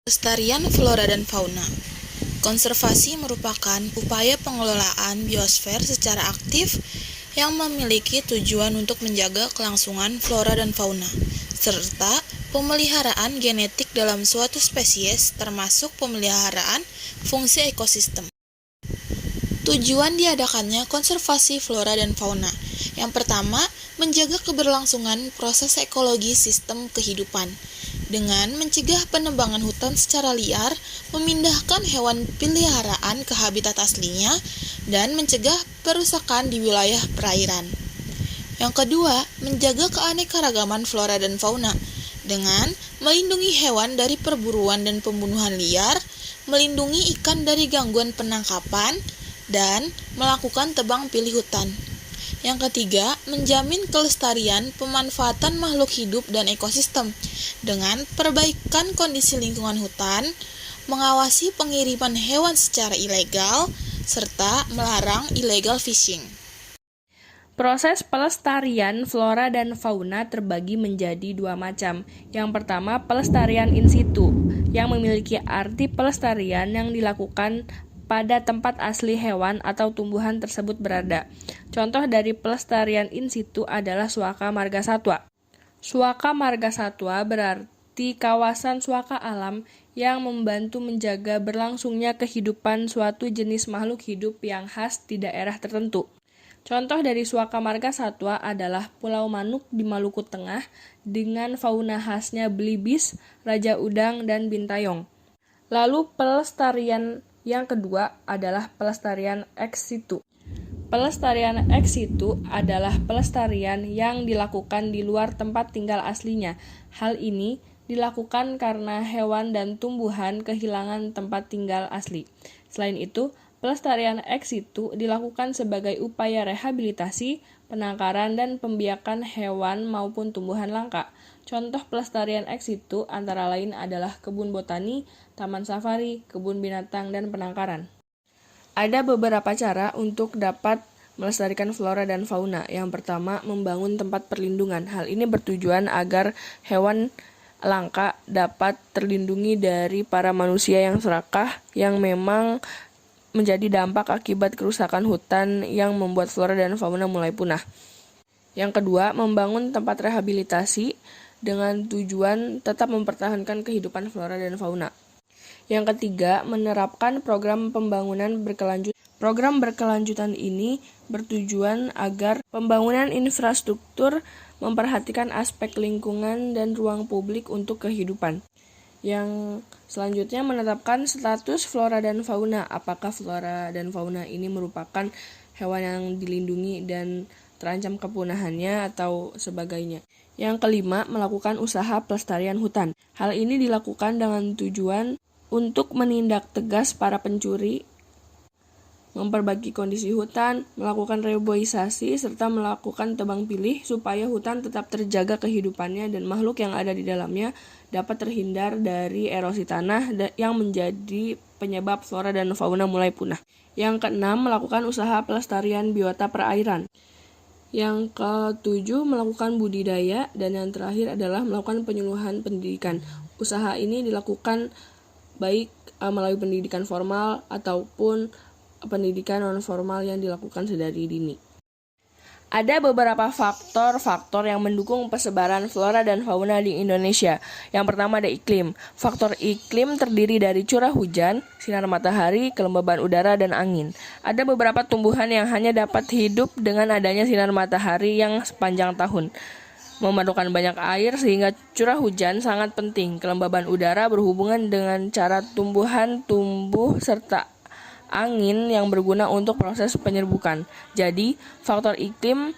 Pelestarian flora dan fauna. Konservasi merupakan upaya pengelolaan biosfer secara aktif yang memiliki tujuan untuk menjaga kelangsungan flora dan fauna, serta pemeliharaan genetik dalam suatu spesies termasuk pemeliharaan fungsi ekosistem. Tujuan diadakannya konservasi flora dan fauna. Yang pertama, menjaga keberlangsungan proses ekologi sistem kehidupan dengan mencegah penebangan hutan secara liar, memindahkan hewan peliharaan ke habitat aslinya, dan mencegah perusakan di wilayah perairan. Yang kedua, menjaga keanekaragaman flora dan fauna dengan melindungi hewan dari perburuan dan pembunuhan liar, melindungi ikan dari gangguan penangkapan, dan melakukan tebang pilih hutan. Yang ketiga, menjamin kelestarian pemanfaatan makhluk hidup dan ekosistem dengan perbaikan kondisi lingkungan hutan, mengawasi pengiriman hewan secara ilegal, serta melarang illegal fishing. Proses pelestarian flora dan fauna terbagi menjadi dua macam. Yang pertama, pelestarian in situ, yang memiliki arti pelestarian yang dilakukan pada tempat asli hewan atau tumbuhan tersebut berada. Contoh dari pelestarian in situ adalah suaka marga satwa. Suaka marga satwa berarti kawasan suaka alam yang membantu menjaga berlangsungnya kehidupan suatu jenis makhluk hidup yang khas di daerah tertentu. Contoh dari suaka marga satwa adalah Pulau Manuk di Maluku Tengah dengan fauna khasnya belibis, raja udang, dan bintayong. Lalu pelestarian yang kedua adalah pelestarian ex situ. Pelestarian ex situ adalah pelestarian yang dilakukan di luar tempat tinggal aslinya. Hal ini dilakukan karena hewan dan tumbuhan kehilangan tempat tinggal asli. Selain itu, pelestarian ex situ dilakukan sebagai upaya rehabilitasi, penangkaran, dan pembiakan hewan maupun tumbuhan langka. Contoh pelestarian ex situ antara lain adalah kebun botani, taman safari, kebun binatang, dan penangkaran. Ada beberapa cara untuk dapat melestarikan flora dan fauna. Yang pertama, membangun tempat perlindungan. Hal ini bertujuan agar hewan langka dapat terlindungi dari para manusia yang serakah yang memang menjadi dampak akibat kerusakan hutan yang membuat flora dan fauna mulai punah. Yang kedua, membangun tempat rehabilitasi dengan tujuan tetap mempertahankan kehidupan flora dan fauna. Yang ketiga, menerapkan program pembangunan berkelanjutan. Program berkelanjutan ini bertujuan agar pembangunan infrastruktur memperhatikan aspek lingkungan dan ruang publik untuk kehidupan. Yang selanjutnya, menetapkan status flora dan fauna. Apakah flora dan fauna ini merupakan hewan yang dilindungi dan terancam kepunahannya atau sebagainya. Yang kelima, melakukan usaha pelestarian hutan. Hal ini dilakukan dengan tujuan untuk menindak tegas para pencuri, memperbaiki kondisi hutan, melakukan reboisasi, serta melakukan tebang pilih supaya hutan tetap terjaga kehidupannya dan makhluk yang ada di dalamnya dapat terhindar dari erosi tanah yang menjadi penyebab flora dan fauna mulai punah. Yang keenam, melakukan usaha pelestarian biota perairan. Yang ketujuh, melakukan budidaya, dan yang terakhir adalah melakukan penyuluhan pendidikan. Usaha ini dilakukan baik melalui pendidikan formal ataupun pendidikan non-formal yang dilakukan sedari dini. Ada beberapa faktor-faktor yang mendukung persebaran flora dan fauna di Indonesia. Yang pertama ada iklim. Faktor iklim terdiri dari curah hujan, sinar matahari, kelembaban udara, dan angin. Ada beberapa tumbuhan yang hanya dapat hidup dengan adanya sinar matahari yang sepanjang tahun. Memerlukan banyak air sehingga curah hujan sangat penting. Kelembaban udara berhubungan dengan cara tumbuhan tumbuh serta angin yang berguna untuk proses penyerbukan. Jadi, faktor iklim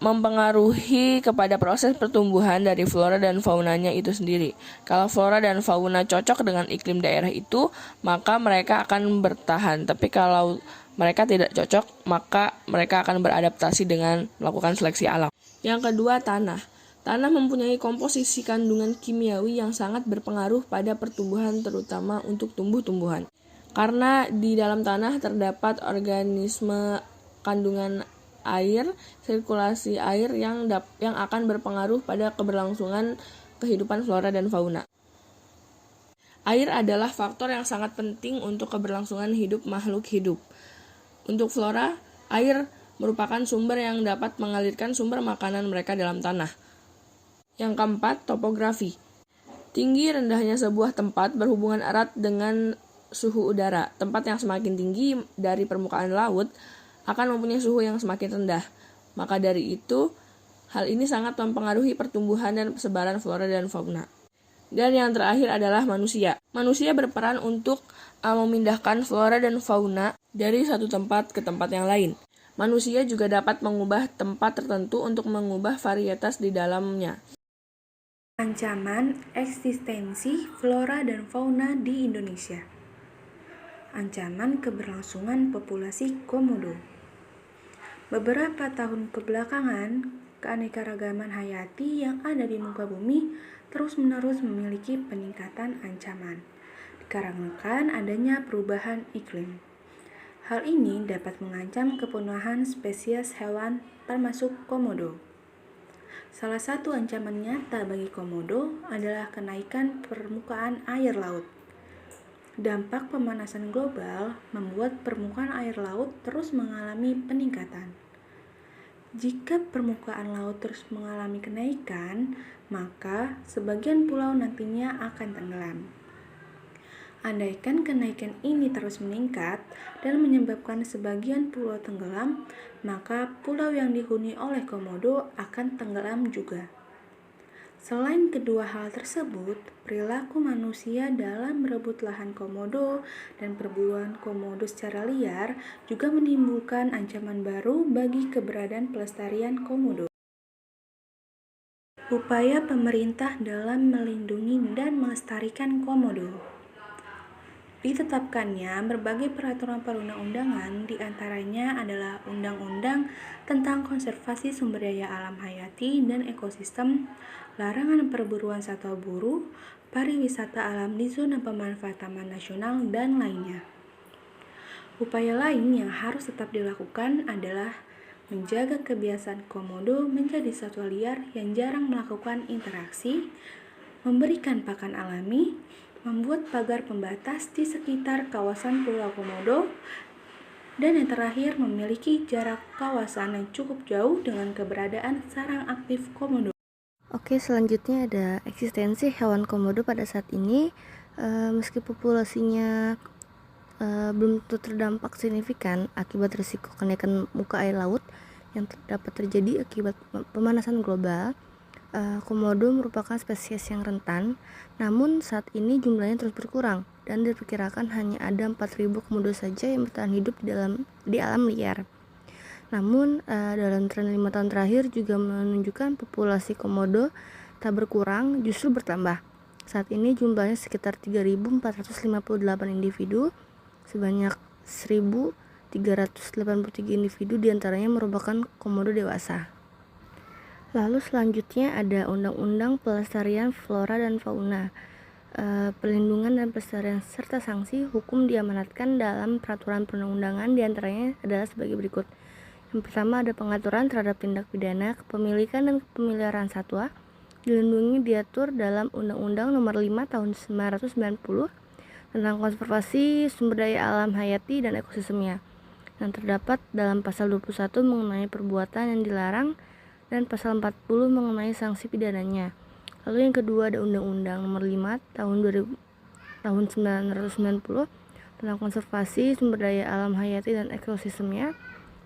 mempengaruhi kepada proses pertumbuhan dari flora dan faunanya itu sendiri. Kalau flora dan fauna cocok dengan iklim daerah itu, maka mereka akan bertahan. Tapi kalau mereka tidak cocok, maka mereka akan beradaptasi dengan melakukan seleksi alam. Yang kedua, tanah. Tanah mempunyai komposisi kandungan kimiawi yang sangat berpengaruh pada pertumbuhan, terutama untuk tumbuh-tumbuhan. Karena di dalam tanah terdapat organisme kandungan air, sirkulasi air yang akan berpengaruh pada keberlangsungan kehidupan flora dan fauna. Air adalah faktor yang sangat penting untuk keberlangsungan hidup makhluk hidup. Untuk flora, air merupakan sumber yang dapat mengalirkan sumber makanan mereka dalam tanah. Yang keempat, topografi. Tinggi rendahnya sebuah tempat berhubungan erat dengan suhu udara. Tempat yang semakin tinggi dari permukaan laut akan mempunyai suhu yang semakin rendah. Maka dari itu, hal ini sangat mempengaruhi pertumbuhan dan persebaran flora dan fauna. Dan yang terakhir adalah manusia. Manusia berperan untuk memindahkan flora dan fauna dari satu tempat ke tempat yang lain. Manusia juga dapat mengubah tempat tertentu untuk mengubah varietas di dalamnya. Ancaman eksistensi flora dan fauna di Indonesia. Ancaman keberlangsungan populasi komodo. Beberapa tahun kebelakangan, keanekaragaman hayati yang ada di muka bumi terus-menerus memiliki peningkatan ancaman, dikarenakan adanya perubahan iklim. Hal ini dapat mengancam kepunahan spesies hewan termasuk komodo. Salah satu ancaman nyata bagi komodo adalah kenaikan permukaan air laut. Dampak pemanasan global membuat permukaan air laut terus mengalami peningkatan. Jika permukaan laut terus mengalami kenaikan, maka sebagian pulau nantinya akan tenggelam. Andaikan kenaikan ini terus meningkat dan menyebabkan sebagian pulau tenggelam, maka pulau yang dihuni oleh komodo akan tenggelam juga. Selain kedua hal tersebut, perilaku manusia dalam merebut lahan komodo dan perburuan komodo secara liar juga menimbulkan ancaman baru bagi keberadaan pelestarian komodo. Upaya pemerintah dalam melindungi dan melestarikan komodo. Ditetapkannya berbagai peraturan perundang-undangan, diantaranya adalah Undang-Undang tentang Konservasi Sumber Daya Alam Hayati dan Ekosistem, Larangan Perburuan Satwa Buru, Pariwisata Alam di Zona Pemanfaatan Taman Nasional, dan lainnya. Upaya lain yang harus tetap dilakukan adalah menjaga kebiasaan komodo menjadi satwa liar yang jarang melakukan interaksi, memberikan pakan alami, membuat pagar pembatas di sekitar kawasan Pulau Komodo, dan yang terakhir memiliki jarak kawasan yang cukup jauh dengan keberadaan sarang aktif komodo. Oke, selanjutnya ada eksistensi hewan komodo pada saat ini. Meski populasinya belum tentu terdampak signifikan akibat risiko kenaikan muka air laut yang dapat terjadi akibat pemanasan global, komodo merupakan spesies yang rentan, namun saat ini jumlahnya terus berkurang dan diperkirakan hanya ada 4.000 komodo saja yang bertahan hidup di alam liar. Namun dalam tren 5 tahun terakhir juga menunjukkan populasi komodo tak berkurang, justru bertambah. Saat ini jumlahnya sekitar 3.458 individu, sebanyak 1.383 individu diantaranya merupakan komodo dewasa. Lalu selanjutnya ada Undang-Undang Pelestarian Flora dan Fauna. Perlindungan dan pelestarian serta sanksi hukum diamanatkan dalam peraturan perundang-undangan, diantaranya adalah sebagai berikut. Yang pertama ada pengaturan terhadap tindak pidana kepemilikan dan kepemeliharaan satwa, dilindungi diatur dalam Undang-Undang Nomor 5 Tahun 1990 tentang konservasi sumber daya alam hayati dan ekosistemnya, yang terdapat dalam pasal 21 mengenai perbuatan yang dilarang dan pasal 40 mengenai sanksi pidananya. Lalu yang kedua ada Undang-Undang Nomor 5 Tahun 1990 tentang konservasi sumber daya alam hayati dan ekosistemnya,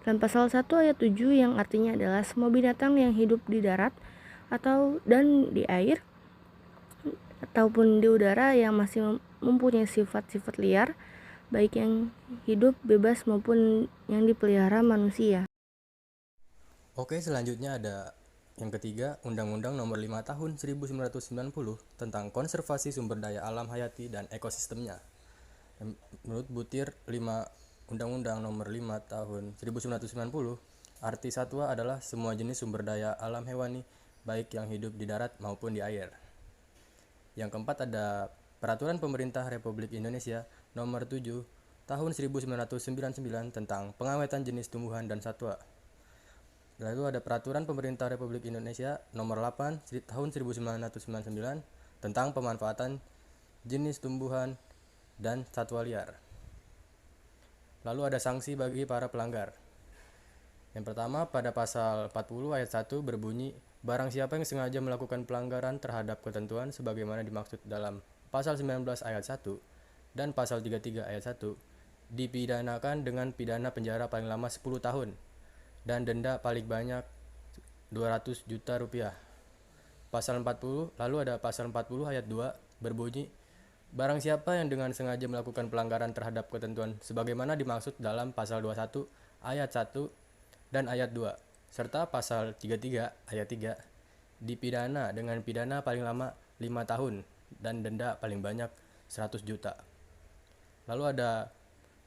dan pasal 1 ayat 7 yang artinya adalah semua binatang yang hidup di darat dan di air ataupun di udara yang masih mempunyai sifat-sifat liar, baik yang hidup bebas maupun yang dipelihara manusia. Oke, selanjutnya ada yang ketiga, Undang-Undang Nomor 5 Tahun 1990 tentang Konservasi Sumber Daya Alam Hayati dan Ekosistemnya. Menurut butir 5 Undang-Undang Nomor 5 Tahun 1990, arti satwa adalah semua jenis sumber daya alam hewani, baik yang hidup di darat maupun di air. Yang keempat ada Peraturan Pemerintah Republik Indonesia Nomor 7 Tahun 1999 tentang pengawetan jenis tumbuhan dan satwa. Lalu ada Peraturan Pemerintah Republik Indonesia Nomor 8 Tahun 1999 tentang pemanfaatan jenis tumbuhan, dan satwa liar. Lalu ada sanksi bagi para pelanggar. Yang pertama, pada pasal 40 ayat 1 berbunyi, barang siapa yang sengaja melakukan pelanggaran terhadap ketentuan sebagaimana dimaksud dalam pasal 19 ayat 1 dan pasal 33 ayat 1 dipidanakan dengan pidana penjara paling lama 10 tahun dan denda paling banyak 200 juta rupiah. Pasal 40, lalu ada pasal 40 ayat 2 berbunyi, barang siapa yang dengan sengaja melakukan pelanggaran terhadap ketentuan sebagaimana dimaksud dalam pasal 21 ayat 1 dan ayat 2 serta pasal 33 ayat 3 dipidana dengan pidana paling lama 5 tahun dan denda paling banyak 100 juta. Lalu ada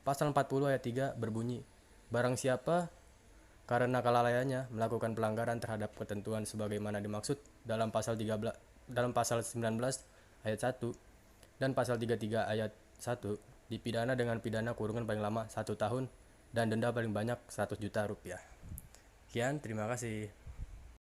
pasal 40 ayat 3 berbunyi, barang siapa karena kelalaiannya melakukan pelanggaran terhadap ketentuan sebagaimana dimaksud dalam pasal 19 ayat 1 dan pasal 33 ayat 1 dipidana dengan pidana kurungan paling lama 1 tahun dan denda paling banyak 100 juta rupiah. Sekian, terima kasih.